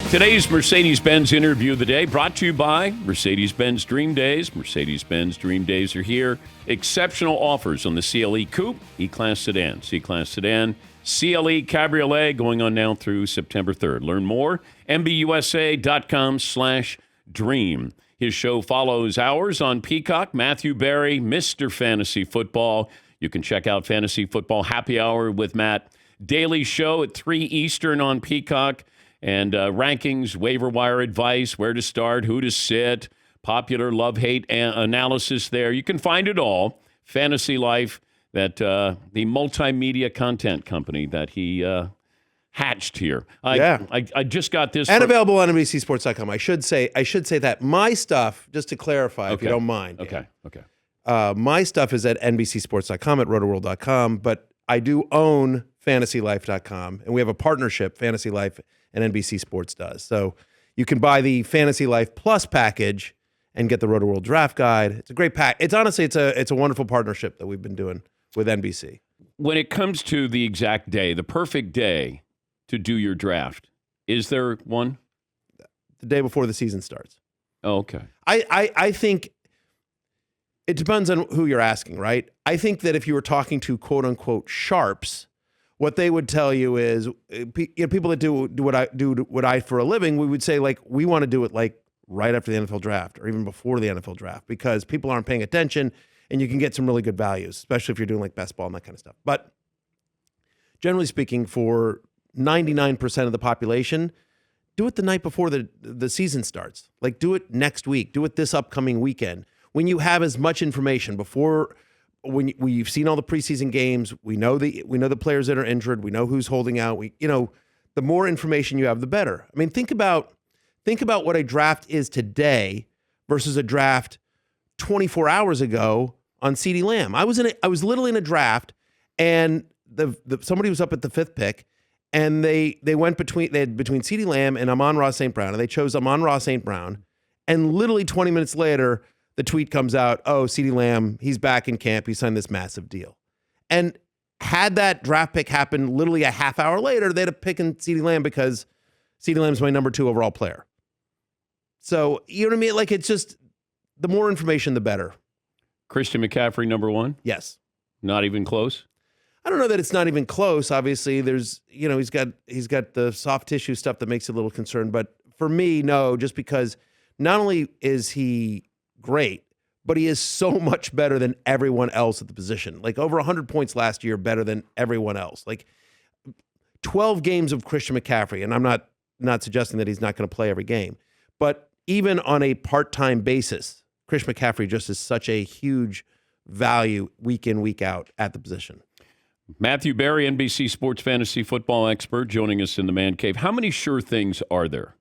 Today's Mercedes-Benz interview of the day brought to you by Mercedes-Benz Dream Days. Mercedes-Benz Dream Days are here. Exceptional offers on the CLE Coupe, E-Class Sedan, C-Class Sedan, CLE Cabriolet going on now through September 3rd. Learn more, MBUSA.com/dream. His show follows ours on Peacock. Matthew Berry, Mr. Fantasy Football. You can check out Fantasy Football Happy Hour with Matt. Daily show at 3 Eastern on Peacock. And rankings, waiver wire advice, where to start, who to sit, popular love-hate analysis there. You can find it all. Fantasy Life, that the multimedia content company that he hatched here. I just got this. And available on NBCSports.com. I should say that my stuff, just to clarify, if you don't mind. Okay. My stuff is at NBCSports.com, at rotoworld.com, but I do own FantasyLife.com, and we have a partnership, Fantasy Life and NBC Sports does. So you can buy the Fantasy Life Plus package and get the Roto-World Draft Guide. It's a great pack. It's honestly, it's a wonderful partnership that we've been doing with NBC. When it comes to the exact day, the perfect day to do your draft, is there one? The day before the season starts. Oh, okay. I think it depends on who you're asking, right? I think that if you were talking to quote-unquote sharps, what they would tell you is, people that do what I for a living, we would say, like, we want to do it like right after the NFL draft or even before the NFL draft, because people aren't paying attention and you can get some really good values, especially if you're doing like best ball and that kind of stuff. But generally speaking, for 99% of the population, do it the night before the season starts. Like, do it next week. Do it this upcoming weekend when you have as much information before. When we've seen all the preseason games, we know the players that are injured, we know who's holding out. The more information you have, the better. I mean, think about what a draft is today versus a draft 24 hours ago on CeeDee Lamb. I was literally in a draft, and somebody was up at the 5th pick, and they had between CeeDee Lamb and Amon-Ra St. Brown, and they chose Amon-Ra St. Brown, and literally 20 minutes later, the tweet comes out, oh, CeeDee Lamb, he's back in camp. He signed this massive deal. And had that draft pick happen literally a half hour later, they'd have picked CeeDee Lamb because CeeDee Lamb's my number 2 overall player. So, you know what I mean? Like, it's just, the more information, the better. Christian McCaffrey, number 1? Yes. Not even close? I don't know that it's not even close. Obviously, there's, he's got the soft tissue stuff that makes you a little concerned. But for me, no, just because not only is he great, but he is so much better than everyone else at the position. Like, over 100 points last year, better than everyone else. Like, 12 games of Christian McCaffrey, and I'm not suggesting that he's not going to play every game, but even on a part-time basis, Christian McCaffrey just is such a huge value week in, week out at the position. Matthew Berry, NBC Sports fantasy football expert, joining us in the Man Cave. How many sure things are there?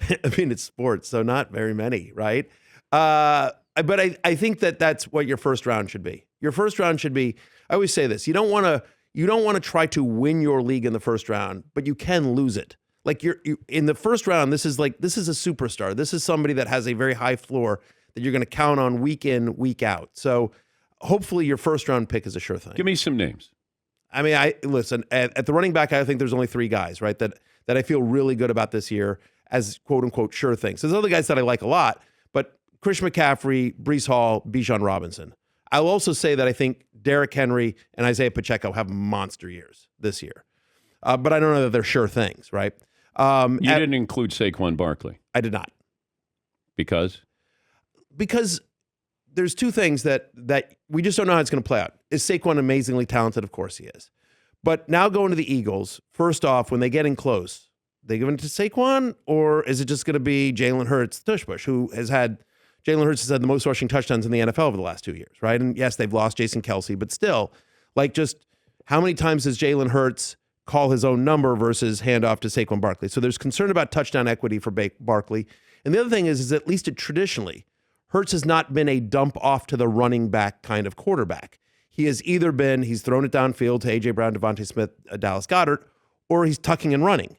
I mean, it's sports, so not very many, right? But I think that's what your first round should be. Your first round should be, I always say this, you don't want to try to win your league in the first round, but you can lose it. Like, you in the first round, this is a superstar. This is somebody that has a very high floor that you're going to count on week in, week out. So hopefully your first round pick is a sure thing. Give me some names. I mean, listen, at the running back, I think there's only 3 guys, right, that I feel really good about this year as quote-unquote sure things. There's other guys that I like a lot, but Christian McCaffrey, Breece Hall, Bijan Robinson. I'll also say that I think Derrick Henry and Isaiah Pacheco have monster years this year. But I don't know that they're sure things, right? You didn't include Saquon Barkley. I did not. Because? Because there's 2 things that we just don't know how it's going to play out. Is Saquon amazingly talented? Of course he is. But now going to the Eagles, first off, when they get in close, they give it to Saquon, or is it just going to be Jalen Hurts, Tushbush, Jalen Hurts has had the most rushing touchdowns in the NFL over the last 2 years, right? And yes, they've lost Jason Kelsey, but still, like, just how many times does Jalen Hurts call his own number versus hand off to Saquon Barkley? So there's concern about touchdown equity for Barkley. And the other thing is at least traditionally, Hurts has not been a dump off to the running back kind of quarterback. He has either been, he's thrown it downfield to A.J. Brown, Devontae Smith, Dallas Goedert, or he's tucking and running.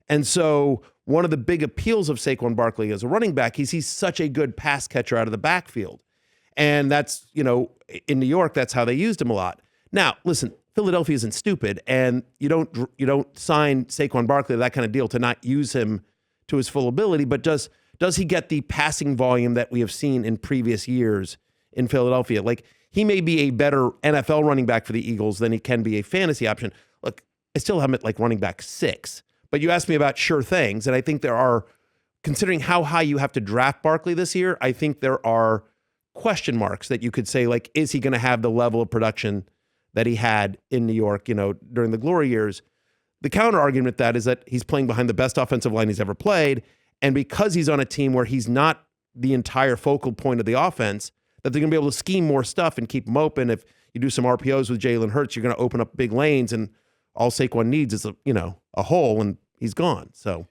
And so one of the big appeals of Saquon Barkley as a running back is he's such a good pass catcher out of the backfield. And that's, in New York, that's how they used him a lot. Now, listen, Philadelphia isn't stupid, and you don't sign Saquon Barkley to that kind of deal to not use him to his full ability. But does he get the passing volume that we have seen in previous years in Philadelphia? Like, he may be a better NFL running back for the Eagles than he can be a fantasy option. Look, I still have him at like running back 6. But you asked me about sure things, and I think there are, considering how high you have to draft Barkley this year, I think there are question marks that you could say, like, is he going to have the level of production that he had in New York, during the glory years? The counter argument to that is that he's playing behind the best offensive line he's ever played. And because he's on a team where he's not the entire focal point of the offense, that they're going to be able to scheme more stuff and keep him open. If you do some RPOs with Jalen Hurts, you're going to open up big lanes, and all Saquon needs is a hole, and he's gone. So,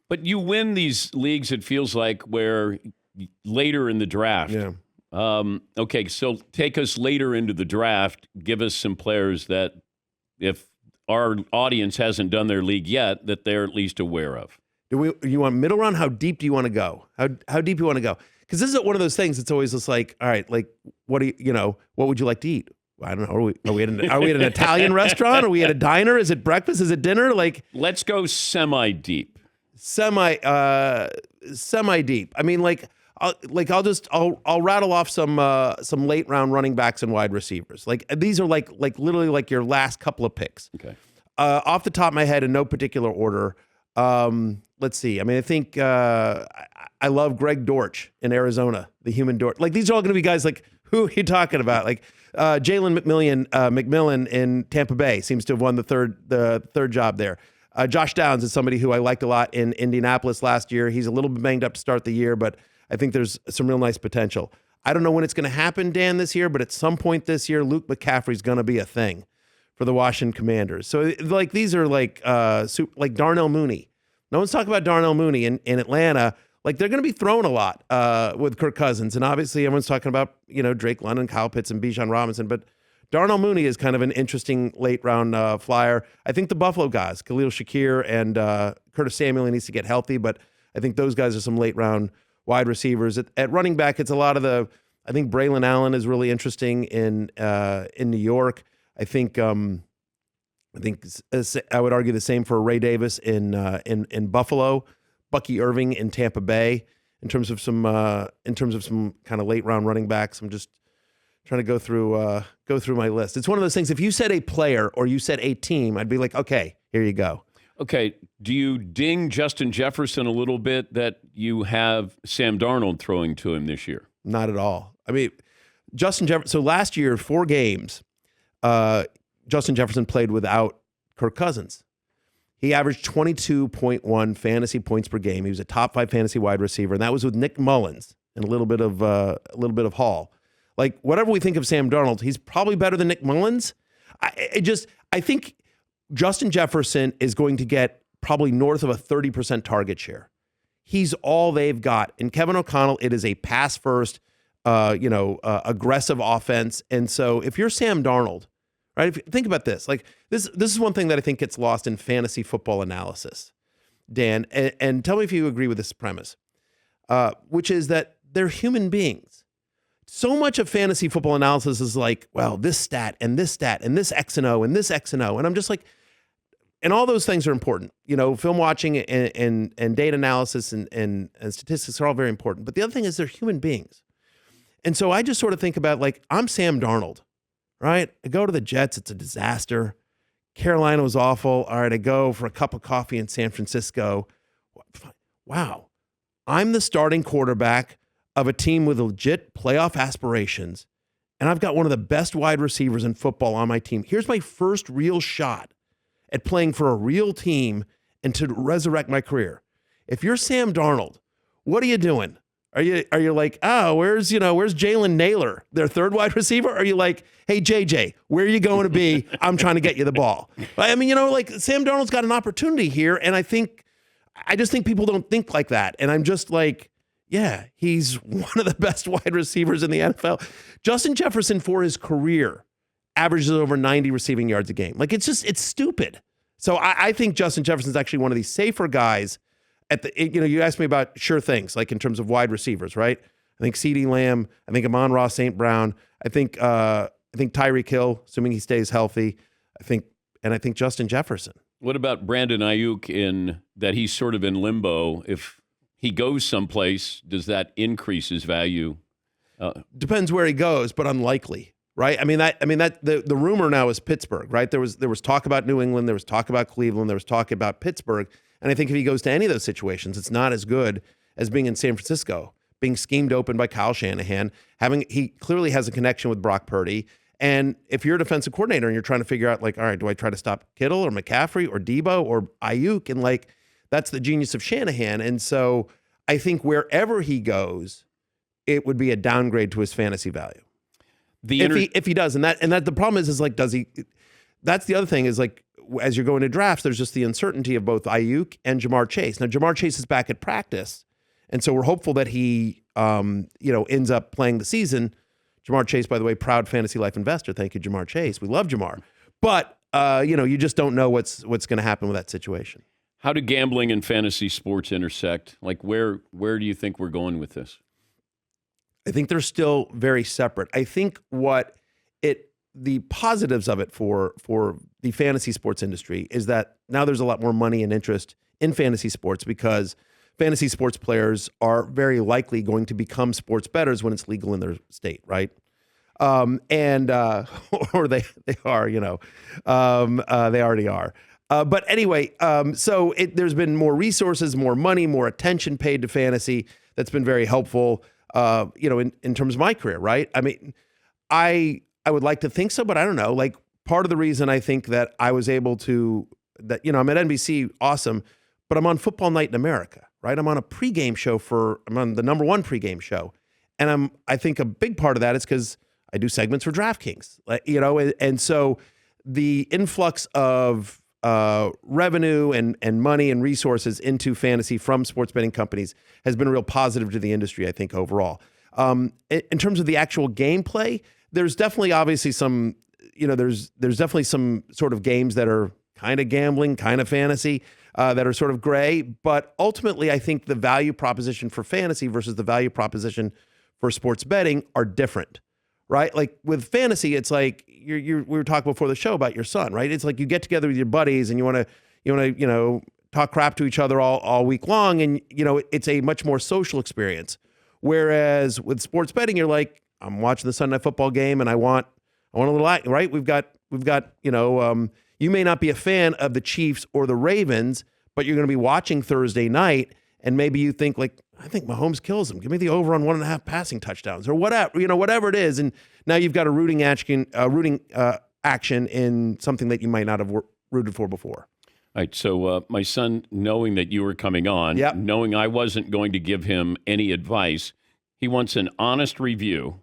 but you win these leagues, it feels like, where later in the draft. Yeah. Okay, so take us later into the draft. Give us some players that, if our audience hasn't done their league yet, that they're at least aware of. You want middle round? How deep do you want to go? How deep do you want to go? Because this is one of those things. It's always just like, all right, like, what would you like to eat? I don't know. Are we at an Italian restaurant? Are we at a diner? Is it breakfast? Is it dinner? Like, let's go semi-deep. Semi deep. I mean, I'll rattle off some late round running backs and wide receivers. Like, these are like literally like your last couple of picks. Okay. Off the top of my head, in no particular order. Let's see. I mean, I think I love Greg Dortch in Arizona, the human Dortch. Like, these are all going to be guys like, who are you talking about? Like, Jalen McMillan in Tampa Bay seems to have won the third job there. Josh Downs is somebody who I liked a lot in Indianapolis last year. He's a little bit banged up to start the year, but I think there's some real nice potential. I don't know when it's going to happen, Dan, this year, but at some point this year, Luke McCaffrey's going to be a thing for the Washington Commanders. So, like, these are like Darnell Mooney. No one's talking about Darnell Mooney in Atlanta. Like, they're going to be thrown a lot with Kirk Cousins. And obviously everyone's talking about, Drake London, Kyle Pitts, and Bijan Robinson. But Darnell Mooney is kind of an interesting late round flyer. I think the Buffalo guys, Khalil Shakir and Curtis Samuel, needs to get healthy. But I think those guys are some late round wide receivers. At running back, it's a lot of I think Braylon Allen is really interesting in New York. I think I would argue the same for Ray Davis in Buffalo, Bucky Irving in Tampa Bay. In terms of some kind of late round running backs, I'm just trying to go through my list. It's one of those things. If you said a player or you said a team, I'd be like, okay, here you go. Okay, do you ding Justin Jefferson a little bit that you have Sam Darnold throwing to him this year? Not at all. I mean, Justin Jefferson. So last year, 4 games. Justin Jefferson played without Kirk Cousins. He averaged 22.1 fantasy points per game. He was a top 5 fantasy wide receiver, and that was with Nick Mullins and a little bit of Hall. Like, whatever we think of Sam Darnold, he's probably better than Nick Mullins. I think Justin Jefferson is going to get probably north of a 30% target share. He's all they've got. And Kevin O'Connell, it is a pass first, aggressive offense. And so if you're Sam Darnold, right? If you think about this, like this is one thing that I think gets lost in fantasy football analysis, Dan, and tell me if you agree with this premise, which is that they're human beings. So much of fantasy football analysis is like, well, this stat and this X and O and this X and O. And I'm just like, and all those things are important. Film watching and data analysis and statistics are all very important. But the other thing is they're human beings. And so I just sort of think about, like, I'm Sam Darnold, right? I go to the Jets. It's a disaster. Carolina was awful. All right, I go for a cup of coffee in San Francisco. Wow. I'm the starting quarterback of a team with legit playoff aspirations, and I've got one of the best wide receivers in football on my team. Here's my first real shot at playing for a real team and to resurrect my career. If you're Sam Darnold, what are you doing? Are you like, oh, where's Jalen Naylor, their third wide receiver? Or are you like, hey, JJ, where are you going to be? I'm trying to get you the ball. I mean, like, Sam Darnold's got an opportunity here, and I just think people don't think like that. And I'm just like, yeah, he's one of the best wide receivers in the NFL. Justin Jefferson, for his career, averages over 90 receiving yards a game. Like, it's stupid. So I think Justin Jefferson's actually one of these safer guys. You asked me about sure things, like in terms of wide receivers, right? I think CeeDee Lamb, I think Amon-Ra St. Brown, I think I think Tyreek Hill, assuming he stays healthy. I think Justin Jefferson. What about Brandon Aiyuk in that he's sort of in limbo? If he goes someplace, does that increase his value? Depends where he goes, but unlikely, right? The rumor now is Pittsburgh, right? There was talk about New England, there was talk about Cleveland, there was talk about Pittsburgh, and I think if he goes to any of those situations, it's not as good as being in San Francisco, being schemed open by Kyle Shanahan. He clearly has a connection with Brock Purdy. And if you're a defensive coordinator and you're trying to figure out, like, all right, do I try to stop Kittle or McCaffrey or Debo or Aiyuk? And, like, that's the genius of Shanahan. And so I think wherever he goes, it would be a downgrade to his fantasy value. If he does. And that the problem is like, does he? That's the other thing is, like, as you're going to drafts, there's just the uncertainty of both Aiyuk and Jamar Chase. Now, Jamar Chase is back at practice. And so we're hopeful that he, ends up playing the season. Jamar Chase, by the way, proud Fantasy Life investor. Thank you, Jamar Chase. We love Jamar. But, you just don't know what's going to happen with that situation. How do gambling and fantasy sports intersect? Like, where do you think we're going with this? I think they're still very separate. I think the positives of it for the fantasy sports industry is that now there's a lot more money and interest in fantasy sports because fantasy sports players are very likely going to become sports bettors when it's legal in their state, right? Or they are, they already are. But anyway, so there's been more resources, more money, more attention paid to fantasy. That's been very helpful, in terms of my career, right? I mean, I would like to think so, but I don't know. Like, part of the reason I think that I was able to, I'm at NBC, awesome, but I'm on Football Night in America, right? I'm on a pregame show I'm on the number one pregame show. And I think a big part of that is because I do segments for DraftKings, and so the influx of revenue and money and resources into fantasy from sports betting companies has been a real positive to the industry, I think, overall. In terms of the actual gameplay, there's definitely obviously some, there's definitely some sort of games that are kind of gambling, kind of fantasy, that are sort of gray. But ultimately, I think the value proposition for fantasy versus the value proposition for sports betting are different, right? Like with fantasy, it's like we were talking before the show about your son, right? It's like you get together with your buddies and you want to talk crap to each other all week long, and it's a much more social experience. Whereas with sports betting, you're like, I'm watching the Sunday Night Football game and I want a little action, right? We've got you may not be a fan of the Chiefs or the Ravens, but you're going to be watching Thursday night, and maybe you think, like, I think Mahomes kills him. Give me the over on 1.5 passing touchdowns or whatever, whatever it is. And now you've got a rooting action in something that you might not have rooted for before. All right, so my son, knowing that you were coming on, knowing I wasn't going to give him any advice, he wants an honest review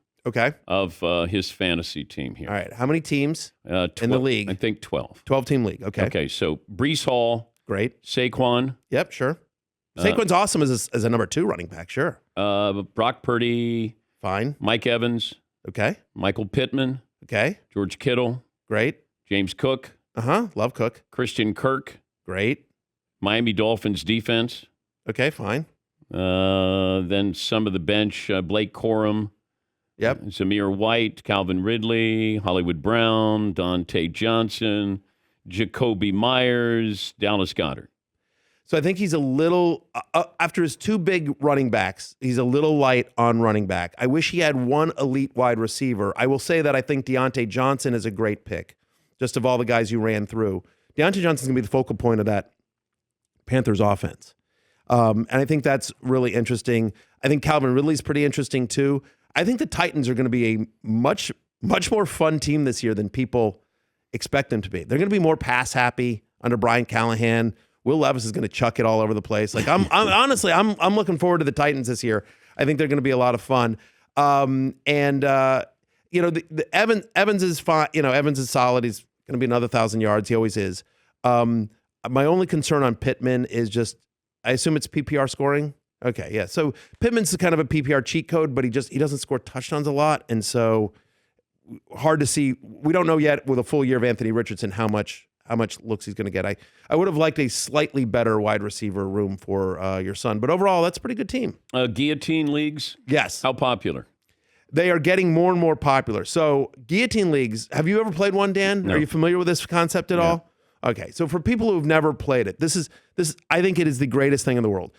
of his fantasy team here. All right, how many teams in the league? I think 12. 12-team league, okay. Okay, so Breece Hall. Great. Saquon. Yep, sure. Saquon's awesome as a number 2 running back, sure. Brock Purdy. Fine. Mike Evans. Okay. Michael Pittman. Okay. George Kittle. Great. James Cook. Love Cook. Christian Kirk. Great. Miami Dolphins defense. Okay, fine. Then some of the bench, Blake Corum. Yep. Zamir White, Calvin Ridley, Hollywood Brown, Dante Johnson, Jacoby Myers, Dallas Goedert. So I think he's a little, after his 2 big running backs, he's a little light on running back. I wish he had one elite wide receiver. I will say that I think Deontay Johnson is a great pick, just of all the guys you ran through. Deontay Johnson's going to be the focal point of that Panthers offense. And I think that's really interesting. I think Calvin Ridley's pretty interesting too. I think the Titans are going to be a much, much more fun team this year than people expect them to be. They're going to be more pass happy under Brian Callahan. Will Levis is going to chuck it all over the place. Like I'm honestly, I'm looking forward to the Titans this year. I think they're going to be a lot of fun. The Evans is fine. Evans is solid. He's going to be another 1,000 yards. He always is. My only concern on Pittman is just, I assume it's PPR scoring. Okay, yeah. So Pittman's kind of a PPR cheat code, but he doesn't score touchdowns a lot, and so hard to see. We don't know yet with a full year of Anthony Richardson how much looks he's going to get. I would have liked a slightly better wide receiver room for your son, but overall, that's a pretty good team. Guillotine leagues? Yes. How popular? They are getting more and more popular. So guillotine leagues, have you ever played one, Dan? No. Are you familiar with this concept at all? Okay. So for people who've never played it, this I think it is the greatest thing in the world.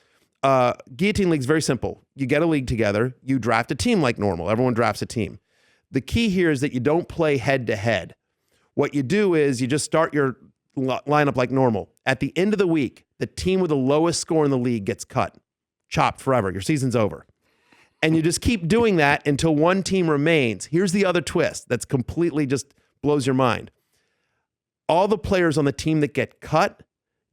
Guillotine league's very simple. You get a league together, you draft a team like normal. Everyone drafts a team. The key here is that you don't play head to head. What you do is you just start your lineup like normal. At the end of the week, the team with the lowest score in the league gets cut, chopped forever. Your season's over. And you just keep doing that until one team remains. Here's the other twist that's completely just blows your mind. All the players on the team that get cut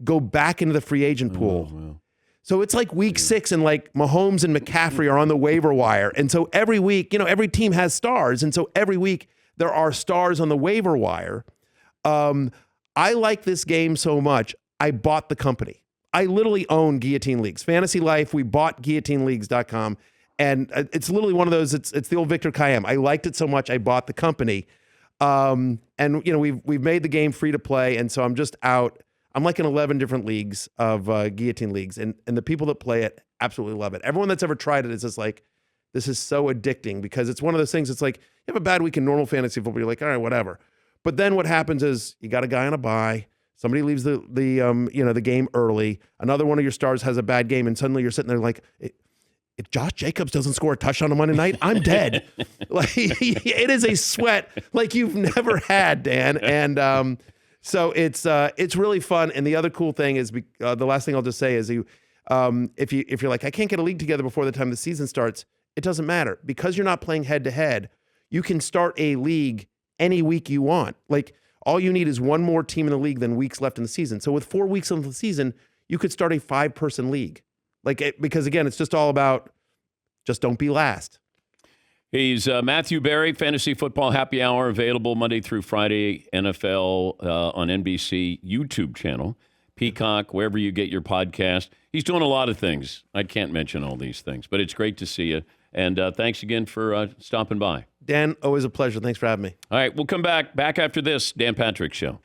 go back into the free agent pool. Oh, wow. So it's like week 6 and like Mahomes and McCaffrey are on the waiver wire. And so every week, every team has stars. And so every week there are stars on the waiver wire. I like this game so much, I bought the company. I literally own Guillotine Leagues. Fantasy Life, we bought guillotineleagues.com. And it's literally one of those, it's the old Victor Kayem. I liked it so much, I bought the company. And we've made the game free to play. And so I'm just out. I'm like in 11 different leagues of Guillotine Leagues. And the people that play it absolutely love it. Everyone that's ever tried it is just like, this is so addicting because it's one of those things. It's like, you have a bad week in normal fantasy football. You're like, all right, whatever. But then what happens is you got a guy on a bye. Somebody leaves the game early. Another one of your stars has a bad game. And suddenly you're sitting there like, if Josh Jacobs doesn't score a touchdown on Monday night, I'm dead. Like it is a sweat like you've never had, Dan. And so it's really fun. And the other cool thing is the last thing I'll just say is if you're like, I can't get a league together before the time the season starts, it doesn't matter because you're not playing head to head. You can start a league any week you want. Like all you need is one more team in the league than weeks left in the season. So with 4 weeks of the season, you could start a 5-person league. Because again, it's just all about just don't be last. He's Matthew Berry, Fantasy Football Happy Hour, available Monday through Friday, NFL on NBC YouTube channel, Peacock, wherever you get your podcast. He's doing a lot of things. I can't mention all these things, but it's great to see you. And thanks again for stopping by. Dan, always a pleasure. Thanks for having me. All right, we'll come back after this Dan Patrick Show.